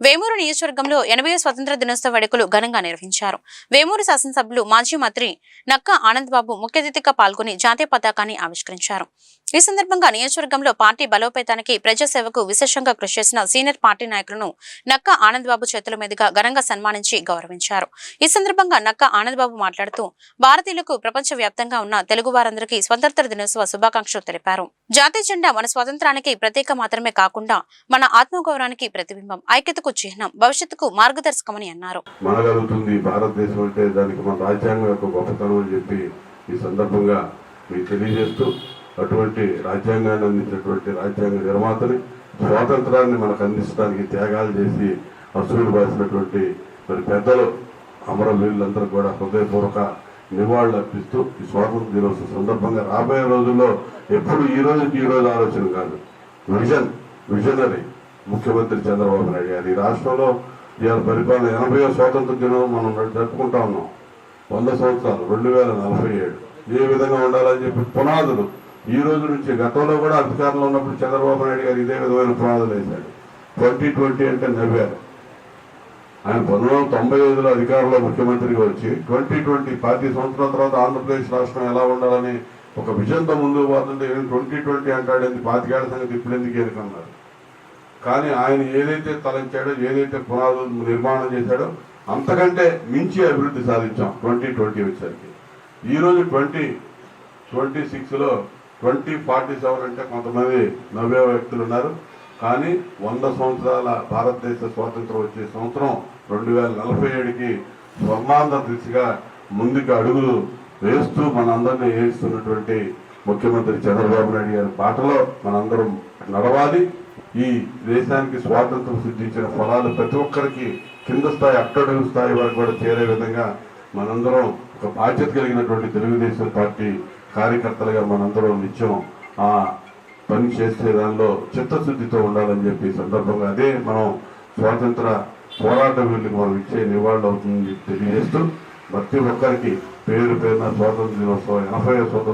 వేమూరు నియోజకవర్గంలో 80వ స్వతంత్ర దినోత్సవ వేడుకలు ఘనంగా నిర్వహించారు. వేమూరు శాసనసభ్యులు మాజీ మంత్రి నక్కా ఆనంద్ బాబు ముఖ్య అతిథిగా పాల్గొని జాతీయ పతాకాన్ని ఆవిష్కరించారు. ఈ సందర్భంగా నియోజకవర్గంలో పార్టీ బలోపేతానికి ప్రజాసేవకు విశేషంగా కృషి చేసిన సీనియర్ పార్టీ నాయకులను నక్కా ఆనంద్ బాబు చేతుల మీదుగా ఘనంగా సన్మానించి గౌరవించారు. ఈ సందర్భంగా నక్కా ఆనంద్ బాబు మాట్లాడుతూ భారతీయులకు ప్రపంచ వ్యాప్తంగా ఉన్న తెలుగు వారందరికీ స్వతంత్ర దినోత్సవ శుభాకాంక్షలు తెలిపారు. జాతీయ జెండా మన స్వాతంత్రానికి ప్రతీక మాత్రమే కాకుండా మన ఆత్మగౌరవానికి ప్రతిబింబం, ఐక్యతకు చిహ్నం, భవిష్యత్తుకు మార్గదర్శకమని అన్నారు. మనగలుగుతుంది భారతదేశం అంటే దానికి మన రాజ్యాంగం యొక్క గొప్పతనం అని చెప్పి ఈ సందర్భంగా మీకు తెలియజేస్తూ, అటువంటి రాజ్యాంగాన్ని అందించినటువంటి రాజ్యాంగ నిర్మాతని, స్వాతంత్రాన్ని మనకు అందించడానికి త్యాగాలు చేసి అసూలు బాసినటువంటి మరి పెద్దలు అమరవీరులందరూ కూడా హృదయపూర్వక నివాళులు అర్పిస్తూ ఈ స్వాతంత్ర దినోత్సవ సందర్భంగా రాబోయే రోజుల్లో ఎప్పుడు ఈ రోజు ఆలోచన కాదు, విజనరీ ముఖ్యమంత్రి చంద్రబాబు నాయుడు గారు ఈ రాష్ట్రంలో ఇవాళ పరిపాలన 80వ స్వాతంత్ర దినం మనం జరుపుకుంటా ఉన్నాం. 100 సంవత్సరాలు 2047 ఏ విధంగా ఉండాలని చెప్పి పునాదులు ఈ రోజు నుంచి, గతంలో కూడా అధికారంలో ఉన్నప్పుడు చంద్రబాబు నాయుడు గారు ఇదే విధమైన పునాదులు వేశాడు. 2020 అంటే నవ్వారు. ఆయన 1995లో అధికారంలో ముఖ్యమంత్రిగా వచ్చి 2020 10 సంవత్సరాల తర్వాత ఆంధ్రప్రదేశ్ రాష్ట్రం ఎలా ఉండాలని ఒక విజన్తో ముందుకు పోతుంటే 2020 అంటాడేంది, 25 ఏళ్ల సంగతి ఇప్పుడు ఎందుకు ఎన్నుకున్నారు. కానీ ఆయన ఏదైతే తలంచాడో, ఏదైతే పునాదులు నిర్మాణం చేశాడో అంతకంటే మించి అభివృద్ధి సాధించాం 2020 వచ్చేసరికి. ఈరోజు 2026లో 2047 అంటే కొంతమంది నవ్వే వ్యక్తులు ఉన్నారు. కానీ 100 సంవత్సరాల భారతదేశ స్వాతంత్రం వచ్చే సంవత్సరం 2047కి స్వర్ణాంధ్ర దిశగా ముందుకు అడుగులు వేస్తూ మనందరినీ వేస్తున్నటువంటి ముఖ్యమంత్రి చంద్రబాబు నాయుడు గారి బాటలో మనందరం నడవాలి. ఈ దేశానికి స్వాతంత్రం సిద్ధించిన ఫలాలు ప్రతి ఒక్కరికి కింద స్థాయి, అట్టడుగు స్థాయి వరకు కూడా చేరే విధంగా మనందరం ఒక బాధ్యత కలిగినటువంటి తెలుగుదేశం పార్టీ కార్యకర్తలుగా మనందరం నిత్యం ఆ పని చేసే దానిలో చిత్తశుద్ధితో ఉండాలని చెప్పి సందర్భంగా అదే మనం స్వాతంత్ర పోరాట వీళ్ళకి మనం ఇచ్చే నివాళులు అవుతుందని తెలియజేస్తూ ప్రతి ఒక్కరికి పేరున స్వాతంత్ర దినోత్సవం 80వ స్వాతంత్ర